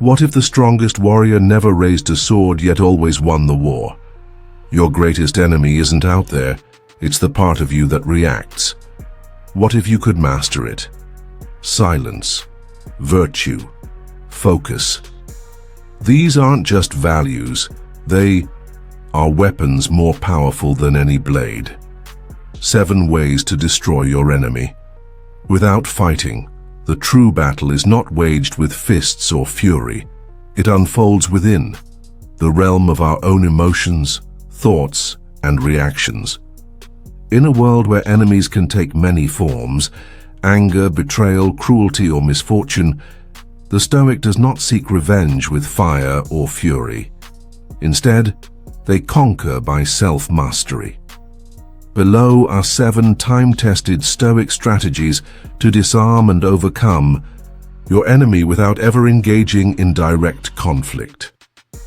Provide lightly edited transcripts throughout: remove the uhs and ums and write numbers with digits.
What if the strongest warrior never raised a sword yet always won the war? Your greatest enemy isn't out there, it's the part of you that reacts. What if you could master it? Silence, virtue, focus. These aren't just values, they are weapons more powerful than any blade. 7 ways to destroy your enemy. Without fighting, the true battle is not waged with fists or fury. It unfolds within, the realm of our own emotions, thoughts, and reactions. In a world where enemies can take many forms, anger, betrayal, cruelty, or misfortune, the Stoic does not seek revenge with fire or fury. Instead, they conquer by self-mastery. Below are 7 time-tested Stoic strategies to disarm and overcome your enemy without ever engaging in direct conflict.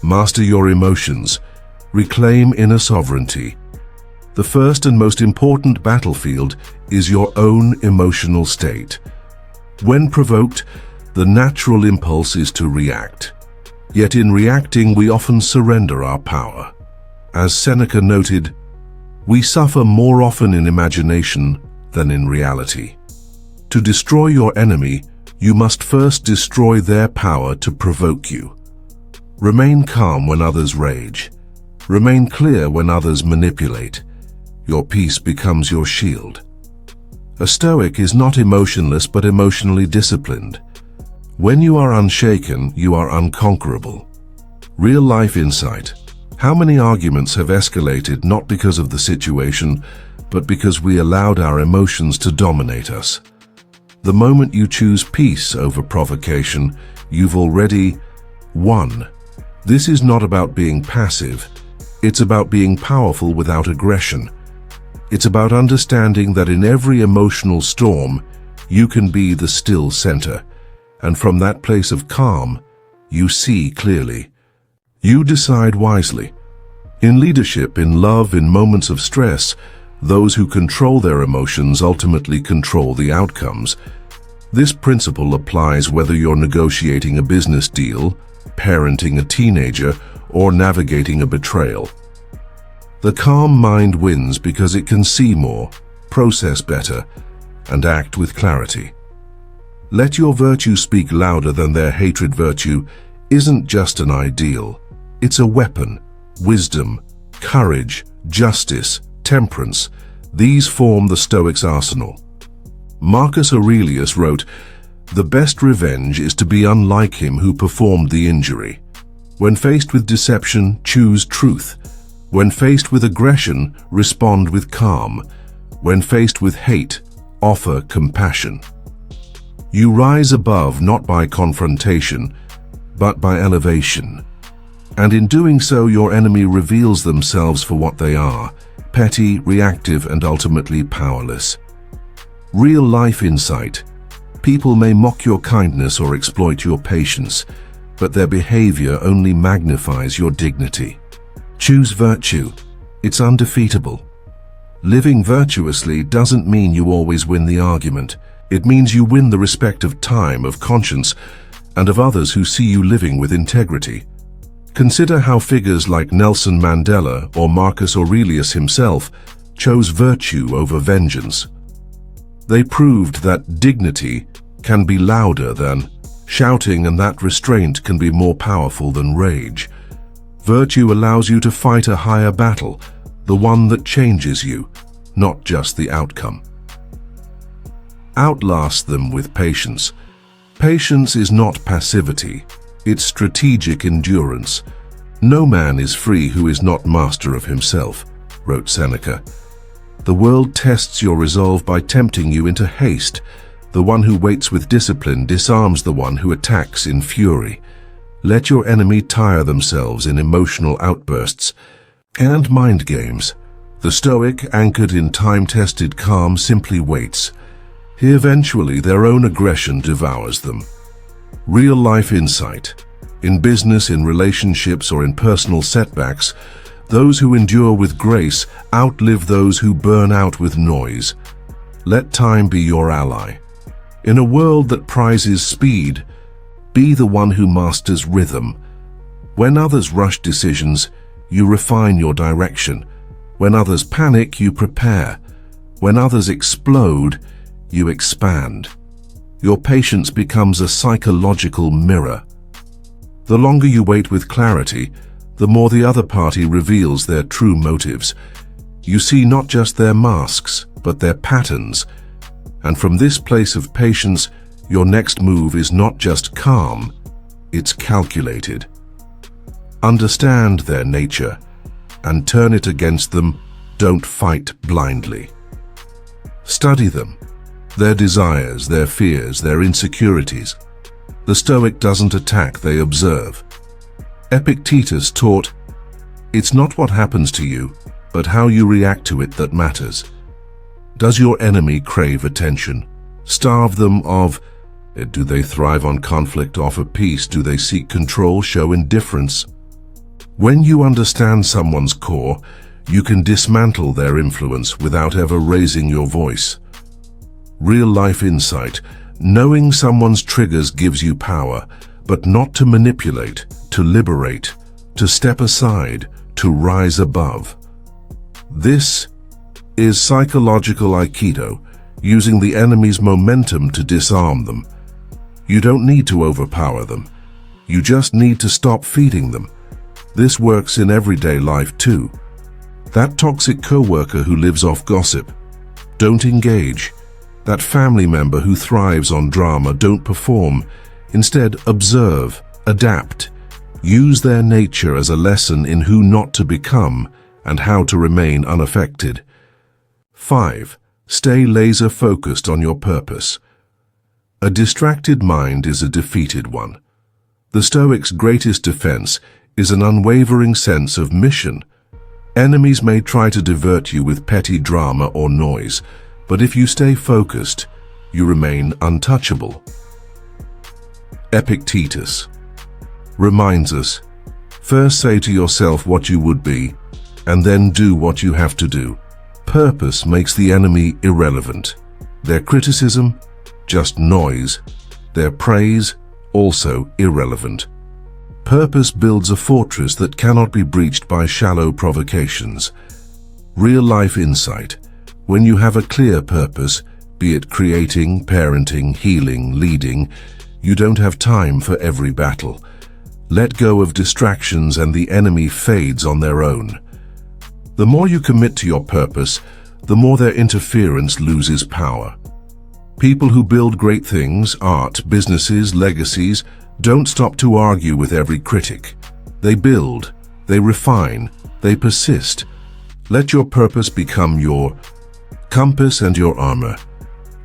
Master your emotions. Reclaim inner sovereignty. The first and most important battlefield is your own emotional state. When provoked, the natural impulse is to react. Yet in reacting, we often surrender our power. As Seneca noted, we suffer more often in imagination than in reality. To destroy your enemy, you must first destroy their power to provoke you. Remain calm when others rage. Remain clear when others manipulate. Your peace becomes your shield. A Stoic is not emotionless but emotionally disciplined. When you are unshaken, you are unconquerable. Real-life insight. How many arguments have escalated not because of the situation, but because we allowed our emotions to dominate us? The moment you choose peace over provocation, you've already won. This is not about being passive. It's about being powerful without aggression. It's about understanding that in every emotional storm, you can be the still center. And from that place of calm, you see clearly. You decide wisely. In leadership, in love, in moments of stress, those who control their emotions ultimately control the outcomes. This principle applies whether you're negotiating a business deal, parenting a teenager, or navigating a betrayal. The calm mind wins because it can see more, process better, and act with clarity. Let your virtue speak louder than their hatred. Virtue isn't just an ideal. It's a weapon. Wisdom, courage, justice, temperance, these form the Stoic's arsenal. Marcus Aurelius wrote, "The best revenge is to be unlike him who performed the injury. When faced with deception, choose truth. When faced with aggression, respond with calm. When faced with hate, offer compassion." You rise above not by confrontation, but by elevation. And in doing so, your enemy reveals themselves for what they are, petty, reactive, and ultimately powerless. Real-life insight. People may mock your kindness or exploit your patience, but their behavior only magnifies your dignity. Choose virtue. It's undefeatable. Living virtuously doesn't mean you always win the argument. It means you win the respect of time, of conscience, and of others who see you living with integrity. Consider how figures like Nelson Mandela or Marcus Aurelius himself chose virtue over vengeance. They proved that dignity can be louder than shouting and that restraint can be more powerful than rage. Virtue allows you to fight a higher battle, the one that changes you, not just the outcome. Outlast them with patience. Patience is not passivity. It's strategic endurance. No man is free who is not master of himself, wrote Seneca. The world tests your resolve by tempting you into haste. The one who waits with discipline disarms the one who attacks in fury. Let your enemy tire themselves in emotional outbursts and mind games. The Stoic, anchored in time-tested calm, simply waits. Eventually, their own aggression devours them. Real-life insight. In business, in relationships, or in personal setbacks, those who endure with grace outlive those who burn out with noise. Let time be your ally. In a world that prizes speed, Be the one who masters rhythm. When others rush decisions, you refine your direction. When others panic, you prepare. When others explode, you expand. Your patience becomes a psychological mirror. The longer you wait with clarity, the more the other party reveals their true motives. You see not just their masks, but their patterns. And from this place of patience, your next move is not just calm, it's calculated. Understand their nature and turn it against them. Don't fight blindly. Study them, their desires, their fears, their insecurities. The Stoic doesn't attack, they observe. Epictetus taught, "It's not what happens to you, but how you react to it that matters." Does your enemy crave attention? Starve them of it? Do they thrive on conflict, offer peace? Do they seek control, show indifference? When you understand someone's core, you can dismantle their influence without ever raising your voice. Real-life insight. Knowing someone's triggers gives you power, but not to manipulate, to liberate, to step aside, to rise above. This is psychological Aikido, using the enemy's momentum to disarm them. You don't need to overpower them. You just need to stop feeding them. This works in everyday life too. That toxic coworker who lives off gossip, don't engage. That family member who thrives on drama, don't perform. Instead, observe, adapt. Use their nature as a lesson in who not to become and how to remain unaffected. 5. Stay laser-focused on your purpose. A distracted mind is a defeated one. The Stoic's greatest defense is an unwavering sense of mission. Enemies may try to divert you with petty drama or noise, but if you stay focused, you remain untouchable. Epictetus reminds us, first say to yourself what you would be, and then do what you have to do. Purpose makes the enemy irrelevant. Their criticism, just noise. Their praise, also irrelevant. Purpose builds a fortress that cannot be breached by shallow provocations. Real-life insight. When you have a clear purpose, be it creating, parenting, healing, leading, you don't have time for every battle. Let go of distractions and the enemy fades on their own. The more you commit to your purpose, the more their interference loses power. People who build great things, art, businesses, legacies, don't stop to argue with every critic. They build, they refine, they persist. Let your purpose become your compass and your armor.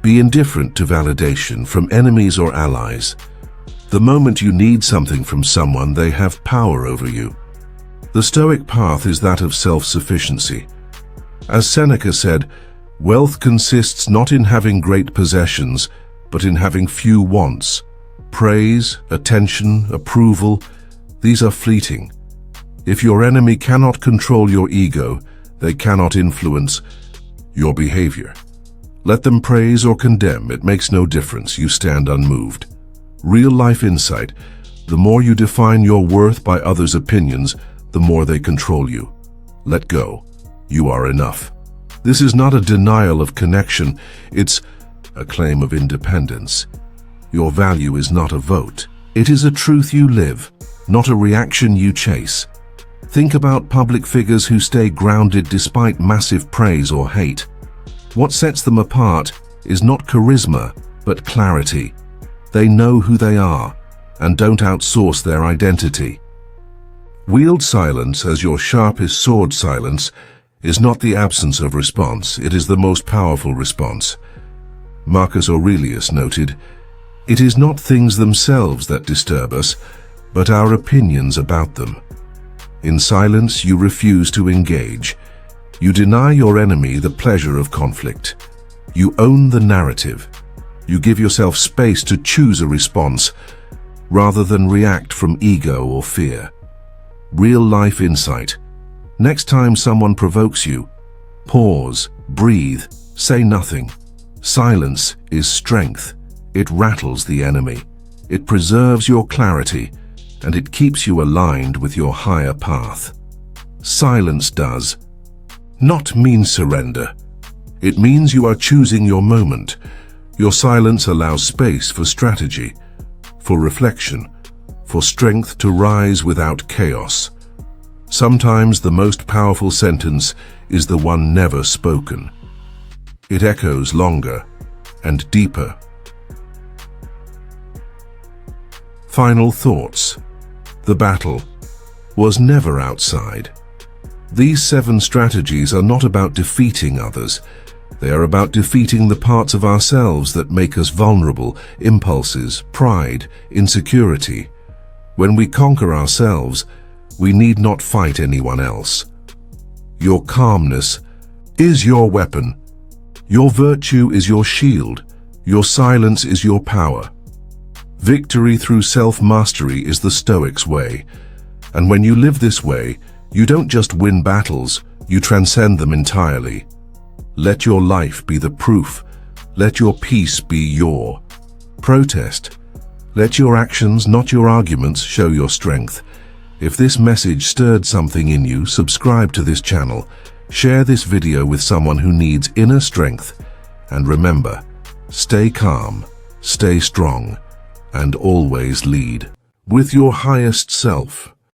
Be indifferent to validation from enemies or allies. The moment you need something from someone, they have power over you. The Stoic path is that of self-sufficiency. As Seneca said, wealth consists not in having great possessions, but in having few wants. Praise, attention, approval, these are fleeting. If your enemy cannot control your ego, they cannot influence your behavior. Let them praise or condemn, it makes no difference, you stand unmoved. Real-life insight, the more you define your worth by others' opinions, the more they control you. Let go. You are enough. This is not a denial of connection, it's a claim of independence. Your value is not a vote. It is a truth you live, not a reaction you chase. Think about public figures who stay grounded despite massive praise or hate. What sets them apart is not charisma, but clarity. They know who they are and don't outsource their identity. Wield silence as your sharpest sword. Silence is not the absence of response, it is the most powerful response. Marcus Aurelius noted, "It is not things themselves that disturb us, but our opinions about them." In silence, you refuse to engage. You deny your enemy the pleasure of conflict. You own the narrative. You give yourself space to choose a response, rather than react from ego or fear. Real-life insight. Next time someone provokes you, pause, breathe, say nothing. Silence is strength. It rattles the enemy. It preserves your clarity, and it keeps you aligned with your higher path. Silence does not mean surrender. It means you are choosing your moment. Your silence allows space for strategy, for reflection, for strength to rise without chaos. Sometimes the most powerful sentence is the one never spoken. It echoes longer and deeper. Final thoughts. The battle was never outside. These 7 strategies are not about defeating others. They are about defeating the parts of ourselves that make us vulnerable, impulses, pride, insecurity. When we conquer ourselves, we need not fight anyone else. Your calmness is your weapon. Your virtue is your shield. Your silence is your power. Victory through self-mastery is the Stoic's way. And when you live this way, you don't just win battles, you transcend them entirely. Let your life be the proof. Let your peace be your protest. Let your actions, not your arguments, show your strength. If this message stirred something in you, subscribe to this channel. Share this video with someone who needs inner strength. And remember, stay calm, stay strong, and always lead with your highest self.